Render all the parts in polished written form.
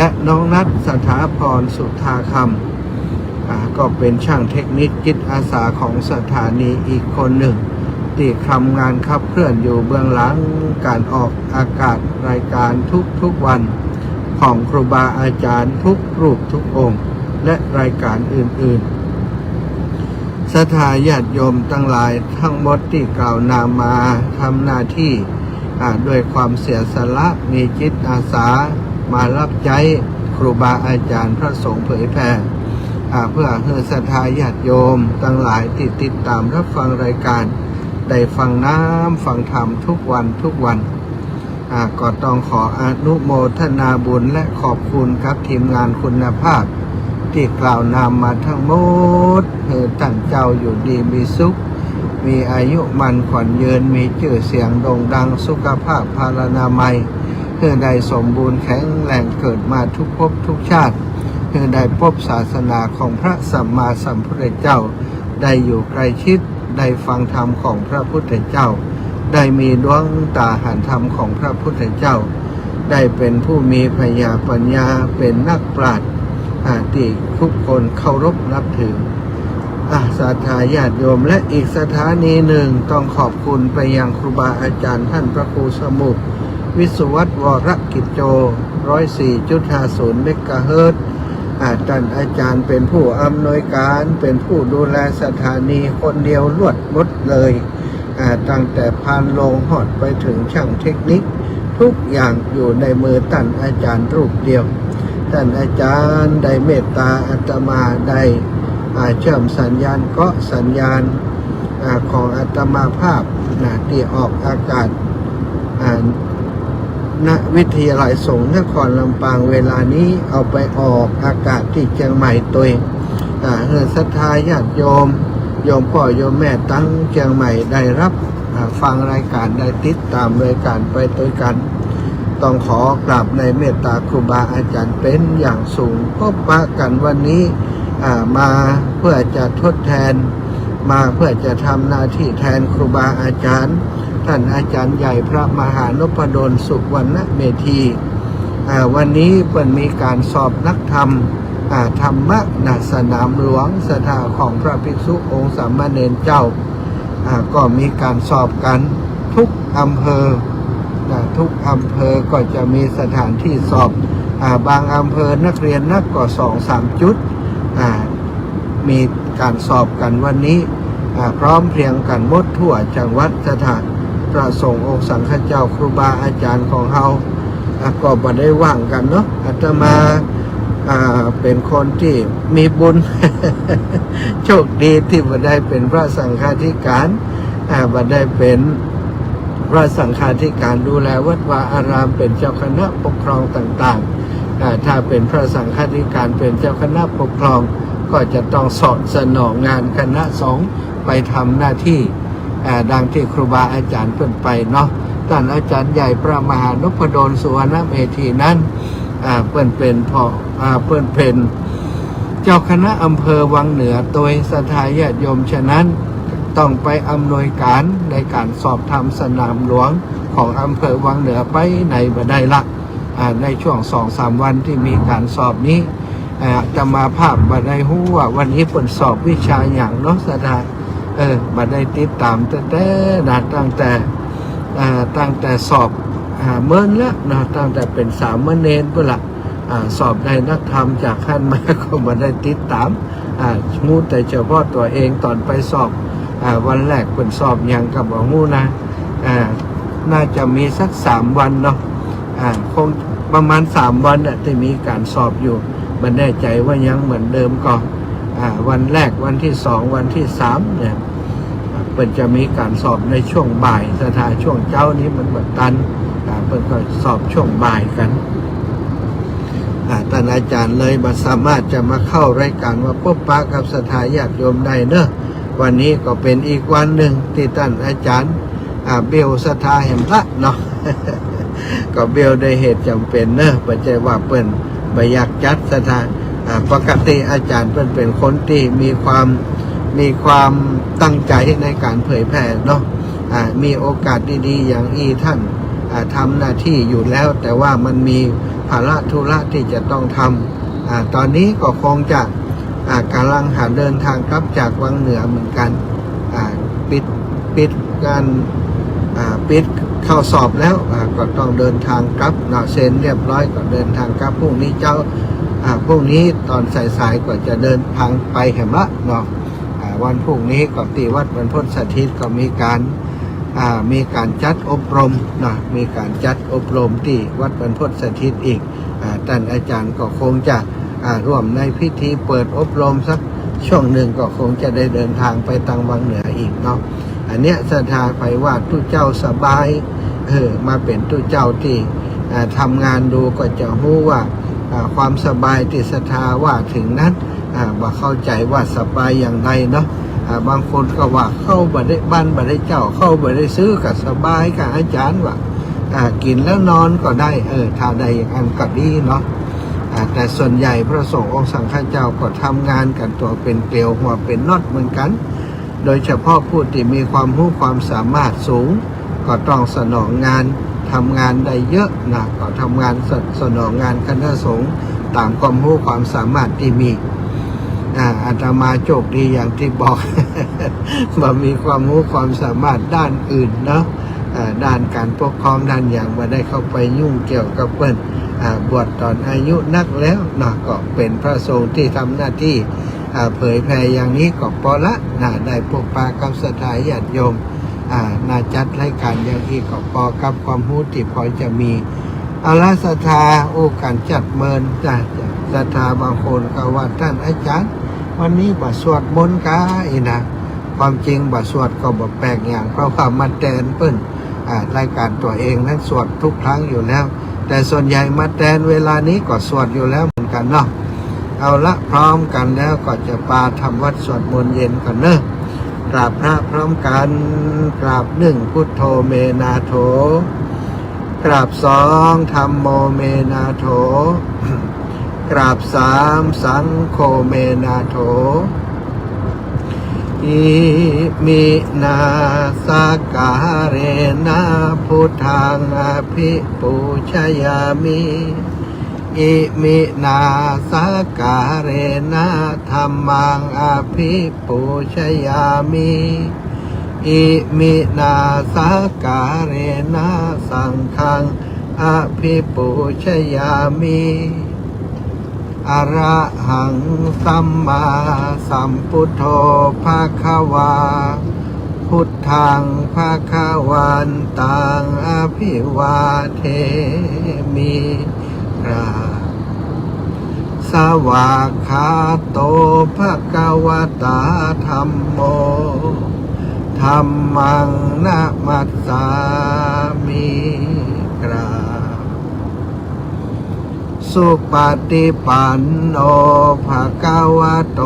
และน้องนัทสถาพรสุธาคำก็เป็นช่างเทคนิคจิตอาสาของสถานีอีกคนหนึ่งที่ทำงานขับเคลื่อนอยู่เบื้องหลังการออกอากาศรายการทุกวันของครูบาอาจารย์ทุกรูปทุกองค์และรายการอื่นๆศรัทธาญาติโยมทั้งหลายทั้งหมดที่กล่าวนามมาทำหน้าที่ด้วยความเสียสละมีจิตอาสามารับใช้ครูบาอาจารย์พระสงฆ์เผยแผ่เพื่อให้ศรัทธาญาติโยมทั้งหลายที่ติดตามรับฟังรายการได้ฟังน้ำฟังธรรมทุกวันก็ต้องขออนุโมทนาบุญและขอบคุณครับทีมงานคุณภาพที่กล่าวนามมาทั้งหมดให้ท่านเจ้าอยู่ดีมีสุขมีอายุมั่นขวัญยืนมีชื่อเสียงโด่งดังสุขภาพพารานามัยเพื่อได้สมบูรณ์แข็งแรงเกิดมาทุกภพทุกชาติเพื่อได้พบศาสนาของพระสัมมาสัมพุทธเจ้าได้อยู่ใกล้ชิดได้ฟังธรรมของพระพุทธเจ้าได้มีดวงตาเห็นธรรมของพระพุทธเจ้าได้เป็นผู้มีปัญญาเป็นนักปราชญ์ที่ทุกคนเคารพนับถือศรัทธาญาติโยมและอีกสถานีหนึ่งต้องขอบคุณไปยังครูบาอาจารย์ท่านพระครูสมุทรวิสุวัตรวรกิจโจ 104.50 เมกะเฮิรตซ์ท่านอาจารย์เป็นผู้อำนวยการเป็นผู้ดูแลสถานีคนเดียวลวดหมดเลยตั้งแต่พานโลงหอดไปถึงช่างเทคนิคทุกอย่างอยู่ในมือท่านอาจารย์รูปเดียวท่านอาจารย์ได้เมตตาอาตมาได้เชื่อมสัญญาณเกาะสัญญาณของอาตมาภาพที่ออกอากาศณวิทยาลัยสงฆ์นครลำปางเวลานี้เอาไปออกอากาศที่เชียงใหม่ตัวเองศรัทธาญาติโยมพ่อโยมแม่ตั้งเชียงใหม่ได้รับฟังรายการได้ติดตามรายการไปด้วยกันต้องขอกราบในเมตตาครูบาอาจารย์เป็นอย่างสูงพบปะกันวันนี้มาเพื่อจะทดแทนมาเพื่อจะทำหน้าที่แทนครูบาอาจารย์ท่านอาจารย์ใหญ่พระมหานพดลสุวรรณเมธีวันนี้เป็นมีการสอบนักธรรมธรรมะณสนามหลวงสถานของพระภิกษุองค์สามเณรเจ้าก็มีการสอบกันทุกอำเภอทุกอำเภอก็จะมีสถานที่สอบบางอำเภอนักเรียนนักก็2-3 จุดมีการสอบกันวันนี้พร้อมเพรียงกันหมดทั่วจังหวัดสถานพระสงฆ์องค์สังฆเจ้าครูบาอาจารย์ของเราก็บ่ได้ว่างกันเนาะอาตมาเป็นคนที่มีบุญ โชคดีที่บ่ได้เป็นพระสังฆาธิการบ่ได้เป็นพระสังฆาธิการดูแลวัดวาอารามเป็นเจ้าคณะปกครองต่างๆถ้าเป็นพระสังฆาธิการเป็นเจ้าคณะปกครองก็จะต้องสนองงานคณะสงฆ์ไปทำหน้าที่ดังที่ครูบาอาจารย์เพิ่นไปเนาะท่านอาจารย์ใหญ่พระมหานพดลสุวรรณเมธีนั้นเพิ่นเป็นเพิ่นเป็นเจ้าคณะอำเภอวังเหนือโดยศรัทธาญาติโยมฉะนั้นต้องไปอำนวยการในการสอบธรรมสนามหลวงของอำเภอวังเหนือไปในบ่ได้ละในช่วง 2-3 วันที่มีการสอบนี้จะมาภาพบ่ได้ฮู้ว่าวันนี้เพิ่นสอบวิชาอย่างเนาะศรัทธาบ่ได้ติดตามตั้งแต่สอบเมื่อแล้วนะตั้งแต่เป็นสามเณรพุ่นละสอบได้นักธรรมจากขั้นมาก็บ่ได้ติดตามมูแต่เฉพาะตัวเองตอนไปสอบวันแรกเพิ่นสอบอย่างกับบ่ฮู้นะน่าจะมีสัก3 วันเนาะคงประมาณ3 วันที่มีการสอบอยู่บ่แน่ใจว่ายังเหมือนเดิมก็วันแรกวันที่2วันที่3เนี่ยเพิ่นจะมีการสอบในช่วงบ่ายสถานช่วงเช้านี้มันบัดตันเพิ่นก็สอบช่วงบ่ายกันท่านอาจารย์เลยบ่สามารถจะมาเข้ารายการว่าพบปะกับศรัทธาญาติโยมได้เนอะวันนี้ก็เป็นอีกวันหนึ่งที่ท่านอาจารย์เบลศรัทธาแห่งพระเนาะ ก็เบลได้เหตุจำเป็นเนอะปัจจัยว่าเปิ้นบ่อยากจัดศรัทธาปกติอาจารย์เปิ้นเป็นคนที่มีความตั้งใจในการเผยแผ่เนาะมีโอกาสดีๆอย่างท่านทำหน้าที่อยู่แล้วแต่ว่ามันมี ภาระธุระที่จะต้องทำตอนนี้ก็คงจะกำลังเดินทางกลับจากวังเหนือเหมือนกันปิดการปิดเข้าสอบแล้วก็ต้องเดินทางกลับเซ็นเรียบร้อยก็เดินทางกลับพรุ่งนี้พรุ่งนี้ตอนสายๆก็จะเดินทางไปแหมละเนาะวันพรุ่งนี้ก็ที่วัดบรรพตสถิตก็มีการจัดอบรมนะมีการจัดอบรมที่วัดบรรพตสถิตอีกท่านอาจารย์ก็คงจะร่วมในพิธีเปิดอบรมสักช่วงหนึ่งก็คงจะได้เดินทางไปทางวังเหนืออีกเนาะอันเนี้ยศรัทธาไปว่าทุกเจ้าสบายมาเป็นทุกเจ้าที่ทำงานดูก็จะรู้ว่าความสบายที่ศรัทธาว่าถึงนั้นว่าเข้าใจว่าสบายอย่างไรเนาะบางคนก็ว่าเข้าบ่ได้บ้านบ่ได้เจ้าเข้าบ่ได้ซื้อกับสบายกับอาจารย์ว่ากินแล้วนอนก็ได้ถ้าใดอย่างนั้นก็ดีเนาะแต่ส่วนใหญ่พระสงฆ์องค์สังฆเจ้าก็ทำงานกันตัวเป็นเกลียวหัวเป็นน็อตเหมือนกันโดยเฉพาะผู้ที่มีความรู้ความสามารถสูงก็ต้องสนองงานทำงานได้เยอะนะก็ทำงานสนองงานคณะสงฆ์ตามความรู้ความสามารถที่มีอาตมาโชคดีอย่างที่บอก ว่ามีความรู้ความสามารถด้านอื่นเนาะด้านการปกครองด้านอย่างมาได้เข้าไปยุ่งเกี่ยวกับเปิ้นบวชตอนอายุนักแล้วนะก็เป็นพระสงฆ์ที่ทำหน้าที่เผยแผ่อย่างนี้ก็พอละได้พบปะกับศรัทธาญาติโยมน่าจัดรายการอย่างที่ก็พอกับความรู้ที่พอจะมีอาลาศรัทธาการจัดเมินศรัทธาบางคนก็ว่าท่านอาจารย์วันนี้บ่สวดมนต์กาอีนะความจริงบ่สวดก็บ่แปลกอย่างเพราะว่ามาแตนเปิ้นรายการตัวเองนั้นสวดทุกครั้งอยู่แล้วแต่ส่วนใหญ่มาแตนเวลานี้ก็สวดอยู่แล้วเหมือนกันเนาะเอาละพร้อมกันแล้วก็จะปาทำวัดสวดมนต์เย็นกันเนอะกราบพระพร้อมกันกราบหนึ่งพุทโธเมนาโถกราบสองธัมโมเมนาโถกราบสามสังโฆเมนาโถอิมินาสการเรนะพุทธังอภิปูชยามิอิมินาสการเรนะธัมมังอภิปูชยามิอิมินาสการเรนะสังฆังอภิปูชยามิอระหังสัมมาสัมพุทโธภควาพุทธังภวันตังอภิวาเทมิราสวากขาโตภควตาธัมโมธัมมังนะมัสสามิกราสุปฏิปันโนภควโต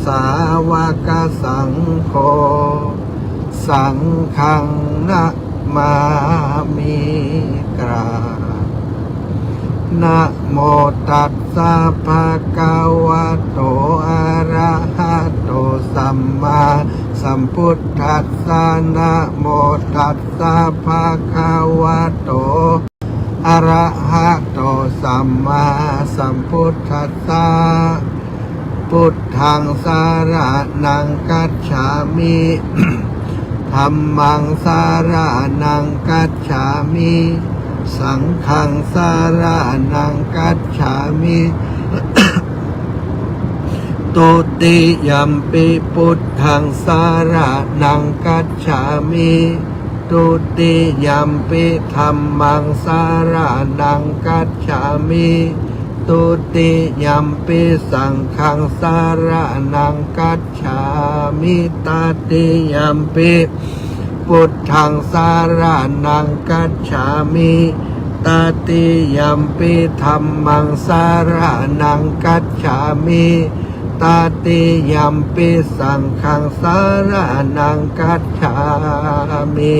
สาวกสังโฆสังฆังนะมามิกรานะโมตัสสะภะคะวะโตอะระหะโตสัมมาสัมพุทธัสสะนะโมตัสสะภะคะวะโตอะระหะโตสัมมาสัมพุทธัสสะพุทธังสารนังกัจฉามิธัมมังสารนังกัจฉามิสังฆังสารนังกัจฉามิตุติยัมปิพุทธังสารนังกัจฉามิตุติยัมปิธัมมังสารนังกัจฉามิตุติยัมปิสังฆังสารนังกัจฉามิตติยัมปิพุทธังสารนังกัจฉามิตติยัมปิธัมมังสารนังกัจฉามิตติยัมปิสังฆังสารนังกัจฉามิ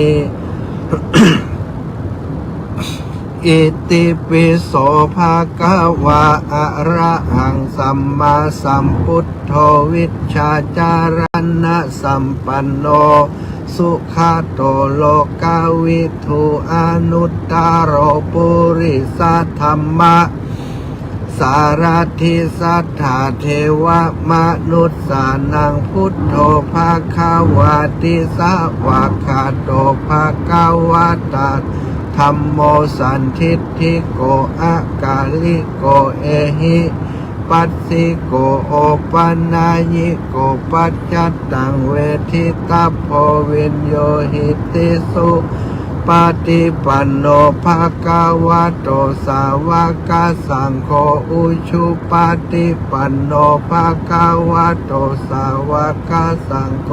อิติปิโสภะคะวะอะระหังสัมมาสัมพุทโธวิชชาจารณะสัมปันโน สุขาโตโลกาวิทูอนุตตโรปุริสัทธัมมะสารทิสัทธาเทวมนุษย์สานังพุทโธภาคาวาติสาวาคาโตภาคาวาตาธัมโมสันทิฏฐิโกอากาลิโกเอหิปัสสิโกโอปันนายิโกปัจจัตตังเวทิตาโพวินโยหิติสุปฏิปันโนภะคะวะโตสาวกสังโฆอุชุปฏิปันโนภะคะวะโตสาวกสังโฆ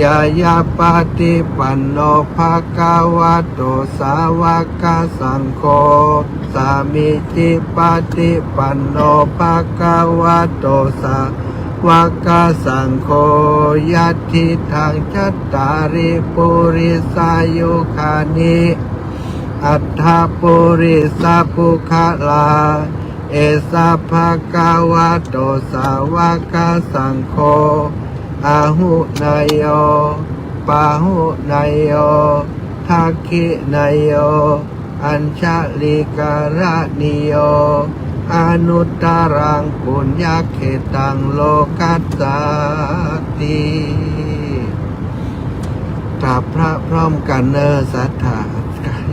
ยายาปฏิปันโนภะคะวะโตสาวกสังโฆสามิจิปฏิปันโนภะคะวะโตสาวกสังโฆยัตถิทังจัตตาริปุริสายุคานิอัฏฐปุริสปุคลาเอสะภะคะวะโตสาวกสังโฆอาหุนายโยปาหุนายโยทักขินายโยอัญชลิการะนิโยอนุตตรังปุญญเขตังโลกัสสาติกราบพระพร้อมกันเนอสัทธา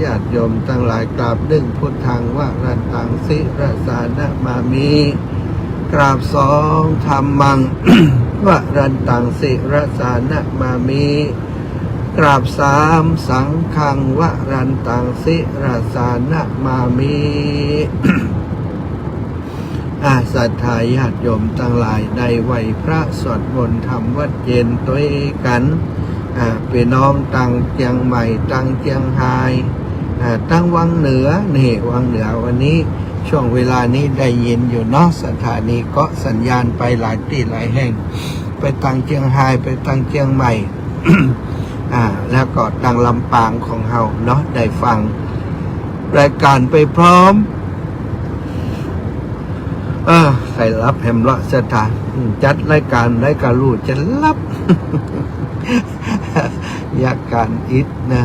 ญาติโยมทั้งหลายกราบดึงพุทธังวรันตังสิรสานะมามีกราบสองธรรมัง วรันตังสิรสานะมามีกราบสามสังฆังวรันตังสิรสานะมามีศรัทธาญาติโยมทั้งหลายในไหวพระสวดมนต์ทำวัดเย็นตัวกันพี่น้องตั้งเชียงใหม่ตั้งเชียงรายตั้งวังเหนือนี่วังเหนือวันนี้ช่วงเวลานี้ได้ยินอยู่เนาะสถานีก็สัญญาณไปหลายที่หลายแห่งไปตั้งเชียงรายไปตั้งเชียงใหม่ แล้วก็ตั้งลำปางของเฮาเนาะได้ฟังรายการไปพร้อมใครรับแหมละสถานจัดรายการรู้จะรับ อยากการอิดนะ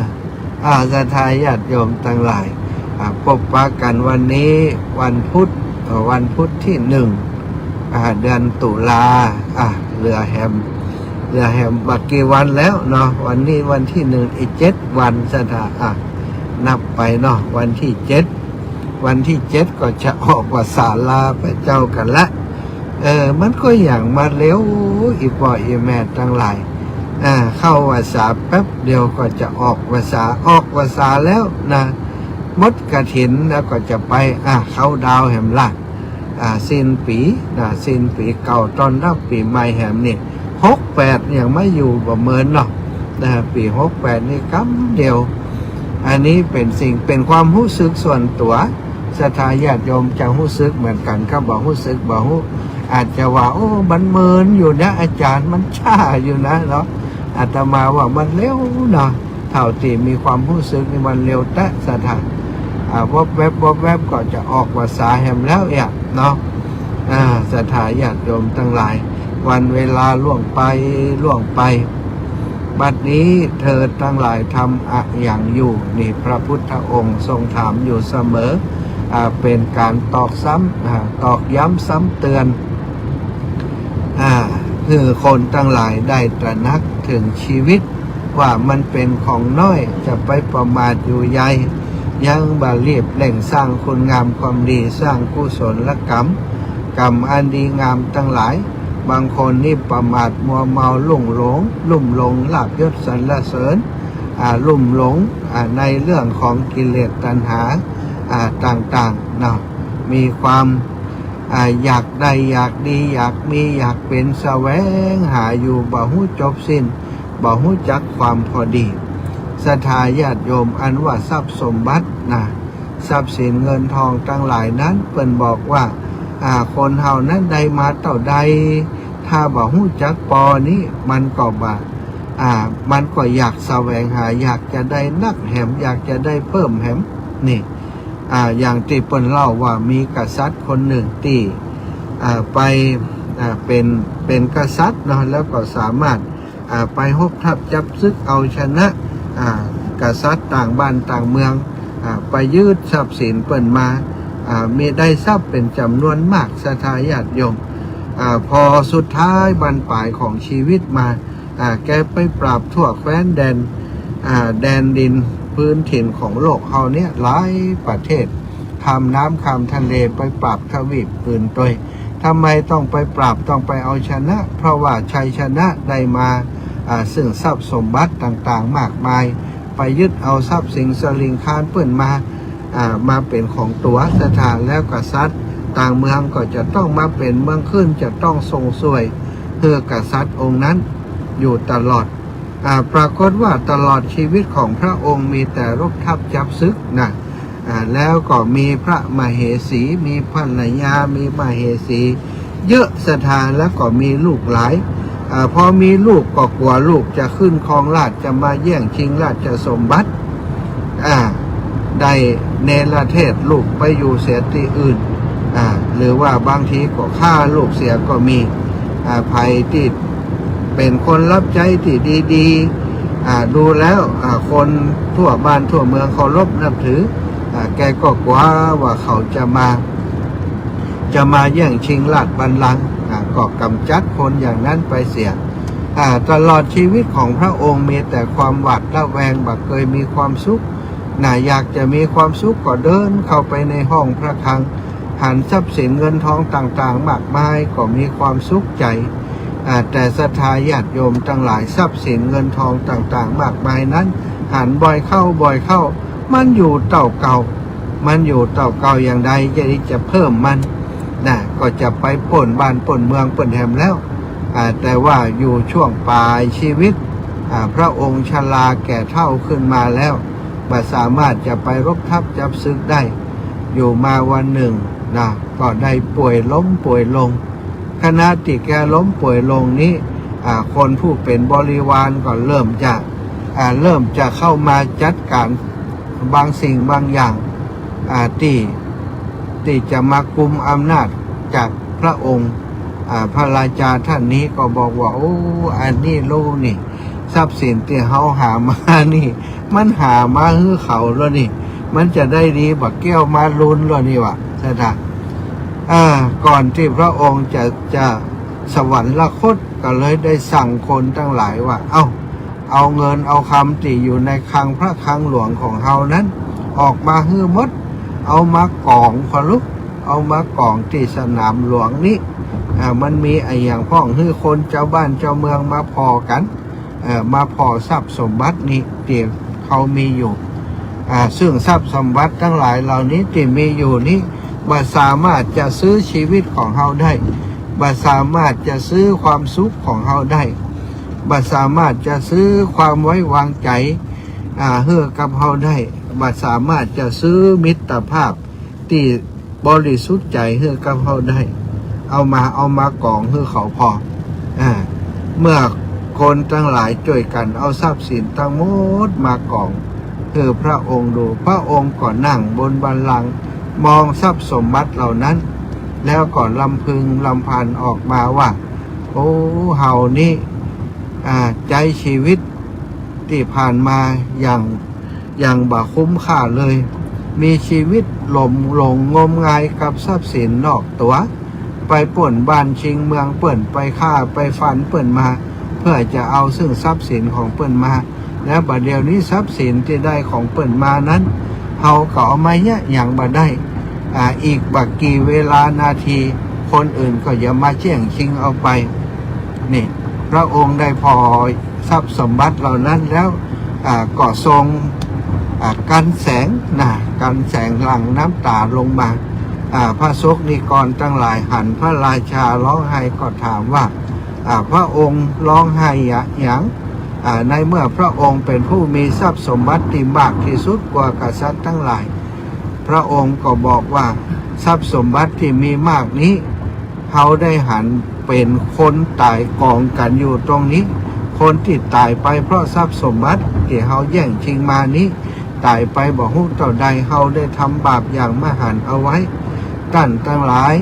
สถานญาติโยมทั้งหลายพบปะกันวันนี้วันพุธที่1 เดือนตุลาเรือแฮมบักกี่วันแล้วเนาะวันนี้วันที่1อีก7วันสถานนับไปเนาะวันที่7ก็จะออกว่าศาลาพระเจ้ากันละมันก็อย่างมาเร็วอีพ่ออีแม่ทั้งหลายเข้าว่าษาแป๊บเดียวก็จะออกว่าษาแล้วนะมดกฐินแล้วก็จะไปเข้าดาวแหมละสิ้นปีสิ้นปีเก่าตอนรับปีใหม่แหมนี่68ยังไม่อยู่บ่เมินเนาะปี68นี่กำเดียวอันนี้เป็นความรู้สึกส่วนตัวศรัทธาญาติโยมจะรู้สึกเหมือนกันครับบอกรู้สึกบอกอาจจะว่าโอ้มันเมินอยู่นะอาจารย์มันช้าอยู่นะเนาะอาตมาว่ามันเร็วเนาะเท่าที่มีความรู้สึกนี่มันเร็วแต่ศรัทธาวบแวบก็จะออกภาษาแหมแล้วเนาะศรัทธาญาติโยมทั้งหลายวันเวลาล่วงไปบัดนี้เธอทั้งหลายทำอย่างอยู่นี่พระพุทธองค์ทรงถามอยู่เสมอเป็นการตอกย้ำซ้ำเตือนคือคนทั้งหลายได้ตระหนักถึงชีวิตว่ามันเป็นของน้อยจะไปประมาทอยู่ใหญ่ยังบ่รีบเร่งสร้างคุณงามความดีสร้างกุศลกรรมอันดีงามทั้งหลายบางคนนี่ประมาทมัวเมาลุ่มหลงลาภยศสรรเสริญลุ่มหลงในเรื่องของกิเลสตัณหาต่างๆเนาะมีความอยากได้อยากดีอยากมีอยากเป็นแสวงหาอยู่บ่ฮู้จบสิ้นบ่ฮู้จักความพอดีศรัทธาญาติโยมอันว่าทรัพย์สมบัติทรัพย์สินเงินทองทั้งหลายนั้นเพิ่นบอกว่าคนเฮานั้นใดมาเท่าใดถ้าบ่ฮู้จักปอนี้มันก็มันก็อยากแสวงหาอยากจะได้นักแหมอยากจะได้เพิ่มแหมนี่อย่างที่เปิ้นเล่าว่ามีกษัตริย์คนหนึ่งที่ไปเป็นกษัตริย์เนาะแล้วก็สามารถ ไปฮบทับจับซึกเอาชนะกษัตริย์ต่างบ้านต่างเมืองไปยืดทรัพย์สินเปิ่นมามีได้ทรัพย์เป็นจำนวนมากศรัทธาญาติโยมพอสุดท้ายบรรปลายของชีวิตมาแกไปปราบทั่วแคว้นแดนดินพื้นถิ่นของโลกเขาเนี่ยหลายประเทศข้ามน้ำข้ามทะเลไปปราบทวีปอื่นโดยทำไมต้องไปปราบต้องไปเอาชนะเพราะว่าชัยชนะได้มาซึ่งทรัพย์สมบัติต่างๆมากมายไปยึดเอาทรัพย์สินสลิงคานเปิ่นมาเป็นของตัวสถานแล้วกษัตริย์ต่างเมืองก็จะต้องมาเป็นเมืองขึ้นจะต้องทรงสวยเพื่อกษัตริย์องค์นั้นอยู่ตลอดปรากฏว่าตลอดชีวิตของพระองค์มีแต่รบทับจับซึกนะแล้วก็มีพระมเหสีมีภรรยามีมเหสีเยอะสถานแล้วก็มีลูกหลายพอมีลูกก็กลัวลูกจะขึ้นครองราชย์จะมาแย่งชิงราชสมบัติได้เนรเทศลูกไปอยู่เสียที่อื่นหรือว่าบางทีก็ฆ่าลูกเสียก็มีภัยที่เป็นคนรับใจที่ดีๆดูแล้วคนทั่วบ้านทั่วเมืองเคารพนับถือแกก็กลัวว่าเขาจะมาแย่งชิงราชบัลลังก์ก็กำจัดคนอย่างนั้นไปเสียตลอดชีวิตของพระองค์มีแต่ความหวาดระแวงบ่เคยมีความสุขอยากจะมีความสุขก็เดินเข้าไปในห้องพระคลังหันทรัพย์สินเงินทองต่างๆมากมายก็มีความสุขใจแต่ศรัทธาญาติโยมทั้งหลายทรัพย์สินเงินทองต่างๆมากมายนั้นหันบ่อยเข้ามันอยู่เต่าเก่าอย่างใดจะเพิ่มมันก็จะไปป่นบ้านป่นเมืองป่นแหมแล้วแต่ว่าอยู่ช่วงปลายชีวิตพระองค์ชราแก่เฒ่าขึ้นมาแล้วไม่สามารถจะไปรบทับจับศึกได้อยู่มาวันหนึ่งก็ได้ป่วยล้มป่วยลงขณะที่แกล้มป่วยลงนี้คนผู้เป็นบริวารก็เริ่มจะเข้ามาจัดการบางสิ่งบางอย่างที่จะมากุมอำนาจจากพระองค์พระราชาท่านนี้ก็บอกว่าโอ้อันนี้ลูกนี่ทรัพย์สินที่เขาหามานี่มันหามาฮื้อเขาแล้วนี่มันจะได้ดีบักแก้วมาลุ้นแล้วนี่วะใช่ไหมก่อนที่พระองค์จะสวรรคตก็เลยได้สั่งคนทั้งหลายว่าเอาเงินเอาคำที่อยู่ในคลังพระคลังหลวงของเฮานั้นออกมาฮื้อมดเอามากองพลุกเอามากองที่สนามหลวงนี้มันมีอย่างพ้องฮื้อคนเจ้าบ้านเจ้าเมืองมาพอกันมาพอทรัพย์สมบัตินี้ที่เขามีอยู่ซึ่งทรัพย์สมบัติทั้งหลายเหล่านี้ที่มีอยู่นี้บ่สามารถจะซื้อชีวิตของเฮาได้บ่สามารถจะซื้อความสุขของเฮาได้บ่สามารถจะซื้อความไว้วางใจเฮือกับเฮาได้บ่สามารถจะซื้อมิตรภาพที่บริสุทธิ์ใจเฮือกับเฮาได้เอามากองเฮือเขาพอเมื่อคนทั้งหลายช่วยกันเอาทรัพย์สินทั้งหมดมากองคือพระองค์ดูพระองค์ก็นั่งบนบัลลังก์มองทรัพย์สมบัติเหล่านั้นแล้วก็ลำพึงลำพันออกมาว่าโอ้เฮานี่ใจชีวิตที่ผ่านมาอย่างบ่คุ้มค่าเลยมีชีวิตหลงงมงายกับทรัพย์สินนอกตัวไปป่นบ้านชิงเมืองเปิ่นไปฆ่าไปฟันเปิ่นมาเพื่อจะเอาซึ่งทรัพย์สินของเปิ่นมาแล้วบัดเดี๋ยวนี้ทรัพย์สินที่ได้ของเปิ่นมานั้นเฮาก็เอามาเนี่ยอย่างบ่ได้อีกบักกี่เวลานาทีคนอื่นก็อย่ามาแย่งชิงเอาไปนี่พระองค์ได้พอทรัพย์สมบัติเหล่านั้นแล้วก็ทรงกันแสงกันแสงหลั่งน้ำตาลงมาพระสงฆ์นิกรทั้งหลายหันพระราชาร้องไห้ก็ถามว่าพระองค์ร้องไห้อย่างในเมื่อพระองค์เป็นผู้มีทรัพย์สมบัติที่มากที่สุดกว่ากษัตริย์ทั้งหลายพระองค์ก็บอกว่าทรัพย์สมบัติที่มีมากนี้เขาได้หันเป็นคนตายกองกันอยู่ตรงนี้คนที่ตายไปเพราะทรัพย์สมบัติที่เขาแย่งชิงมานี้ตายไปบอกฮู้ต่อใดเขาได้ทำบาปอย่างมหันต์เอาไว้ท่านทั้งหลาย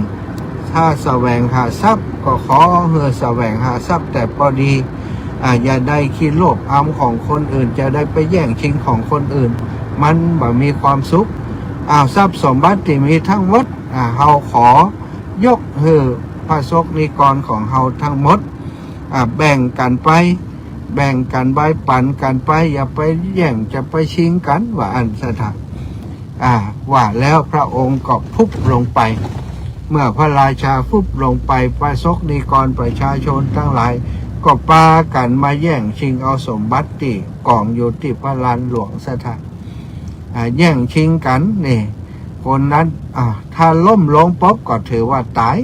ถ้าแสวงหาทรัพย์ก็ขอเฮือแสวงหาทรัพย์แต่พอดี อย่าได้ขี้โลภเอาของคนอื่นจะได้ไปแย่งชิงของคนอื่นมันบ่มีความสุขทรัพย์สมบัติที่มีทั้งหมดเฮาขอยกพระสงฆ์นิกรของเฮาทั้งหมดแบ่งกันไปแบ่งกันใบปันกันไปอย่าไปแย่งจะไปชิงกันว่าอันสถานว่าแล้วพระองค์ก็พุบลงไปเมื่อพระราชาพุบลงไปพระสงฆ์นิกรประชาชนทั้งหลายก็ปากันมาแย่งชิงเอาสมบัติที่กองอยู่ที่พระลานหลวงสถานแย่งชิงกันนี่คนนั้นถ้าล้มลงป๊บก็ถือว่าตาย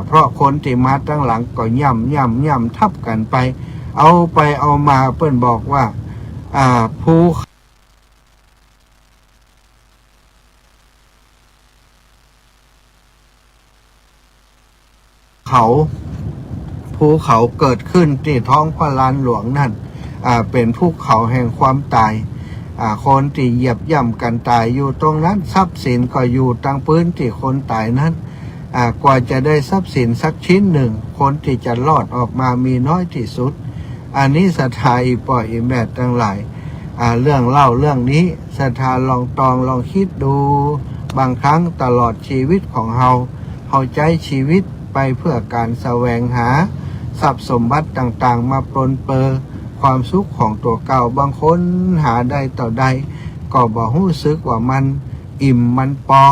เพราะคนที่มาตั้งหลังก็ย่ำทับกันไปเอามาเปิ้นบอกว่าภูเขาเกิดขึ้นที่ท้องพระลานหลวงนั่นเป็นภูเขาแห่งความตายคนที่เหยียบย่ำกันตายอยู่ตรงนั้นทรัพย์สินก็อยู่ตั้งพื้นที่คนตายนั้นกว่าจะได้ทรัพย์สินสักชิ้นหนึ่งคนที่จะรอดออกมามีน้อยที่สุดอันนี้ศรัทธาอีป่ออีแม่ทั้งหลายเรื่องเล่าเรื่องนี้ศรัทธาลองคิดดูบางครั้งตลอดชีวิตของเฮาใจชีวิตไปเพื่อการแสวงหาทรัพย์สมบัติต่างๆมาปรนเปอความสุขของตัวเก่าบางคนหาได้ต่อใดก็บ่รู้สึกว่ามันอิ่มมันพอ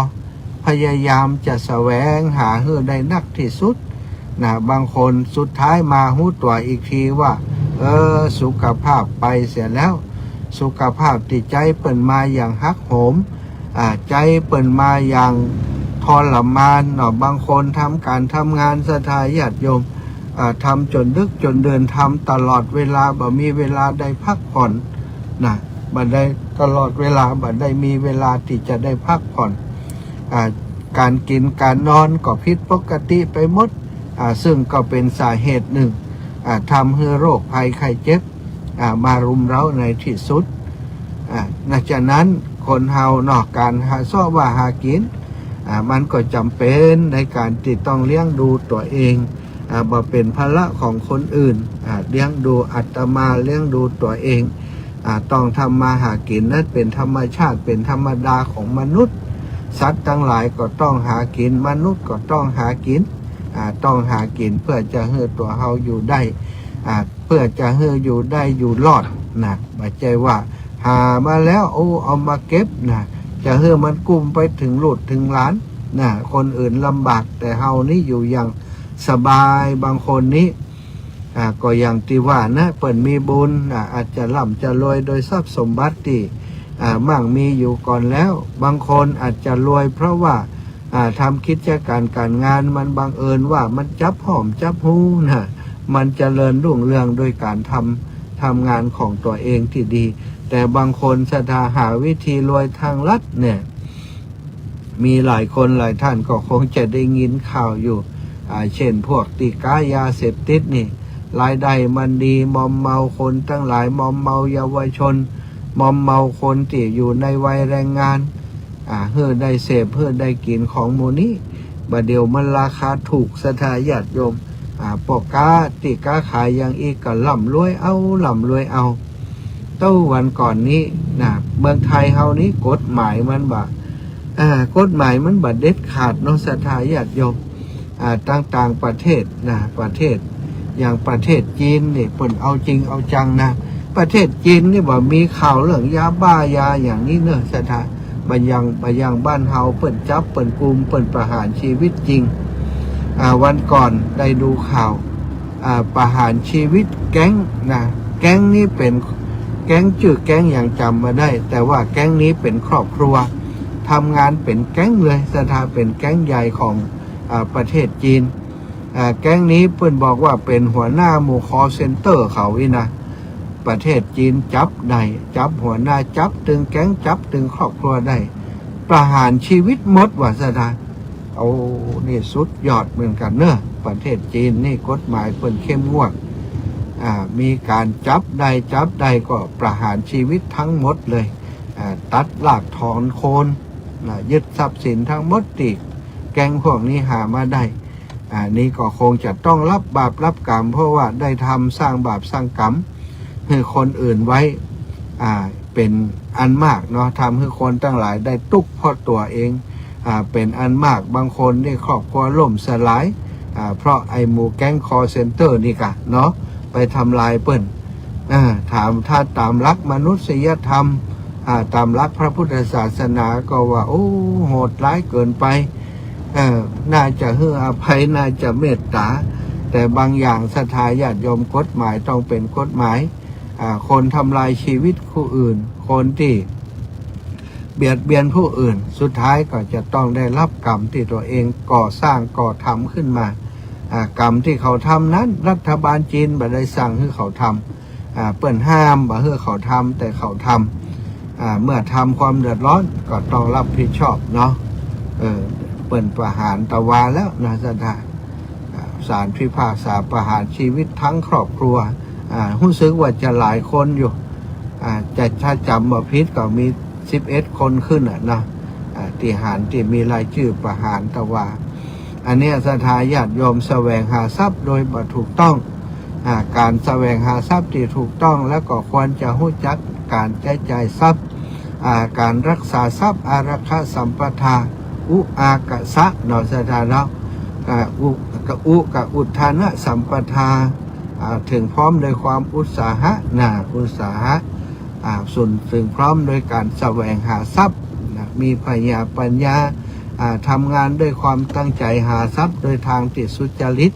พยายามจะแสวงหาให้ได้นักที่สุดบางคนสุดท้ายมาหู้ตัวอีกทีว่าสุขภาพไปเสียแล้วสุขภาพที่ใจเปิ่นมาอย่างฮักโหมใจเปิ่นมาอย่างทรมานบางคนทำการทำงานศรัทธาญาติโยมทำจนดึกจนเดินทำตลอดเวลาบ่มีเวลาได้พักผ่อนบ่ได้ตลอดเวลาบ่ได้มีเวลาที่จะได้พักผ่อนการกินการนอนก็ผิดปกติไปหมดซึ่งก็เป็นสาเหตุหนึ่งทำให้โรคภัยไข้เจ็บมารุมเร้าในที่สุดจากนั้นคนเฮานอกการหาซ่อว่าหากินมันก็จำเป็นในการที่ต้องเลี้ยงดูตัวเองบ่เป็นภาระของคนอื่นเลี้ยงดูอัตมาเลี้ยงดูตัวเองต้องทำมาหากินนั่นเป็นธรรมชาติเป็นธรรมดาของมนุษย์สัตว์ทั้งหลายก็ต้องหากินมนุษย์ก็ต้องหากินต้องหากินเพื่อจะให้ตัวเฮาอยู่ได้เพื่อจะให้อยู่ได้อยู่รอดไม่ใช่ว่าหามาแล้วเอามาเก็บจะให้มันกุ้มไปถึงลูกถึงหลานคนอื่นลำบากแต่เฮานี่อยู่อย่างสบายบางคนนี้ก็อย่างที่ว่าเปิ่นมีบุญอาจจะร่ำจะรวยโดยทรัพย์สมบัติที่มั่งมีอยู่ก่อนแล้วบางคนอาจจะรวยเพราะว่าทำกิจการงานมันบังเอิญว่ามันจับหอมจับหูมันเจริญรุ่งเรืองโดยการทำงานของตัวเองที่ดีแต่บางคนศรัทธาหาวิธีรวยทางลัดเนี่ยมีหลายคนหลายท่านก็คงจะได้ยินข่าวอยู่เช่นพวกติกายาเสพติดนี่รายได้มันดีมอมเมาคนตั้งหลายมอมเมาเยาวชนมอมเมาคนที่อยู่ในวัยแรงงานเพื่อได้เสพเพื่อได้กินของหมู่นี้บัดเดี๋ยวมันราคาถูกศรัทธาญาติโยมปกาติกาขายอย่างอีกก็ล่ำรวยเอาเต้าวันก่อนนี้เมืองไทยเฮานี้กฎหมายมันกฎหมายมันเด็ดขาดเนาะศรัทธาญาติโยมต่างประเทศประเทศอย่างประเทศจีนนี่เปิ่นเอาจริงเอาจังประเทศจีนนี่มีข่าวเรื่องยาบ้ายาอย่างนี้เนอะศรัทธาบยังบ้านเฮาเปิ่นจับเปิ่นกุมเปิ่นประหารชีวิตจริงวันก่อนได้ดูข่าวประหารชีวิตแก๊งแก๊งนี้เป็นแก๊งชื่อแก๊งอย่างจำมาได้แต่ว่าแก๊งนี้เป็นครอบครัวทำงานเป็นแก๊งเลยศรัทธาเป็นแก๊งใหญ่ของประเทศจีนแก๊งนี้เพิ่นบอกว่าเป็นหัวหน้าหมู่คอเซ็นเตอร์เขาประเทศจีนจับได้จับหัวหน้าจับตึงแก๊งจับตึงครอบครัวได้ประหารชีวิตหมดว่าศรัทธานี่สุดยอดเหมือนกันเนอะประเทศจีนนี่กฎหมายเพิ่นเข้มงวดมีการจับได้ก็ประหารชีวิตทั้งหมดเลยตัดรากถอนโคนยึดทรัพย์สินทั้งหมดติแก๊งพวกนี้หามาได้ นี่ก็คงจะต้องรับบาปรับกรรมเพราะว่าได้ทำสร้างบาปสร้างกรรมให้คนอื่นไว้เป็นอันมากเนาะทำให้คนตั้งหลายได้ทุกข์เพราะตัวเองเป็นอันมากบางคนได้ครอบครัวล่มสลายเพราะไอ้หมู่แก๊งคอเซ็นเตอร์นี่กะเนาะไปทำลายเปิ้นถามถ้าตามหลักมนุษยธรรมตามหลักพระพุทธศาสนาก็ว่าโอ้โหดร้ายเกินไปน่าจะให้อภัยน่าจะเมตตาแต่บางอย่างศรัทธาญาติโยมกฎหมายต้องเป็นกฎหมายคนทำลายชีวิตผู้อื่นคนที่เบียดเบียนผู้อื่นสุดท้ายก็จะต้องได้รับกรรมที่ตัวเองก่อสร้างก่อทำขึ้นมากรรมที่เขาทำนั้นรัฐบาลจีนบ่ได้สั่งให้เขาทำเปิ้นห้ามบ่ให้เขาทำแต่เขาทำเมื่อทำความเดือดร้อนก็ต้องรับผิดชอบเนาะเปิ้นประหารตะวาแล้วนะศรัทธาศาลพิพากษาประหารชีวิตทั้งครอบครัวรู้สึกว่าจะหลายคนอยู่จะถ้าจำบ่ผิดก็มี11 คนขึ้นนะที่หารที่มีรายชื่อประหารตะวาอันนี้ศรัทธาญาติโยมแสวงหาทรัพย์โดยบ่ถูกต้องการแสวงหาทรัพย์ที่ถูกต้องแล้วก็ควรจะรู้จักการใช้จ่ายทรัพย์การรักษาทรัพย์อารักขาสัมปทาอุอากะสะเนาะศรัทธาเนาะอุกะอุทานะสัมปทาถึงพร้อมโดยความอุตสาหะอุตสาหะส่วนถึงพร้อมโดยการแสวงหาทรัพย์มีปัญญาทำงานด้วยความตั้งใจหาทรัพย์โดยทางที่สุจริต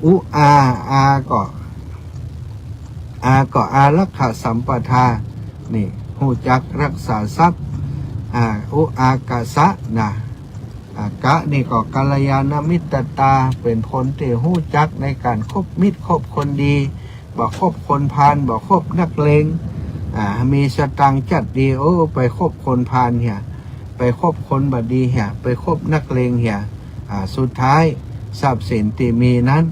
อุก็อารักขาสัมปทานี่หูจักรักษาทรัพย์อุอากาสะกะนี่ก็กัลยาณมิตรตาเป็นคนที่หูจักในการคบมิตรคบคนดีบ่คบคนพาลบ่คบนักเลงมีสตังจัดดีไปคบคนพาลเหี่ยไปคบคนบดีเหี่ยไปคบนักเลงเหี่ยสุดท้ายทรัพย์สินที่มีนั้น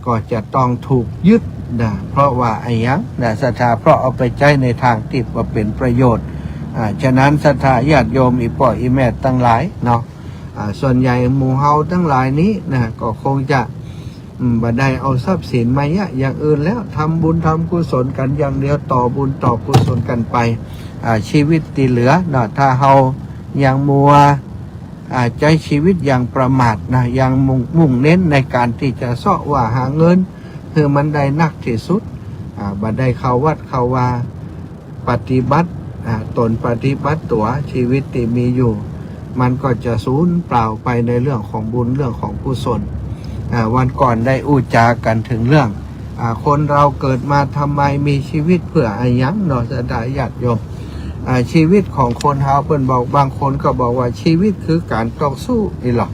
ก็จะต้องถูกยึดเพราะว่าไอ้ยังศรัทธาเพราะเอาไปใช้ในทางที่ว่าเป็นประโยชน์ฉะนั้นศรัทธาญาติโยมอีพ่ออีแม่ตั้งหลายเนาะส่วนใหญ่หมู่เฮาตั้งหลายนี้ก็คงจะบ่ได้เอาทรัพย์สินมาอย่างอื่นแล้วทำบุญทำกุศลกันอย่างเดียวต่อบุญต่อกุศลกันไปชีวิตที่เหลือถ้าเฮายังมัวใช้ชีวิตอย่างประมาทยังมุ่งเน้นในการที่จะเสาะว่าหาเงินคือมันได้นักที่สุดบ่ได้เข้าวัดเข้าวาปฏิบัติตนปฏิบัติตัวชีวิตที่มีอยู่มันก็จะสูญเปล่าไปในเรื่องของบุญเรื่องของกุศลวันก่อนได้อู้จากันถึงเรื่องคนเราเกิดมาทำไมมีชีวิตเพื่ออะไรยังเนาะศรัทธาญาติโยมชีวิตของคนเฮาเพิ่นบอกบางคนก็บอกว่าชีวิตคือการต่อสู้นี่หรอ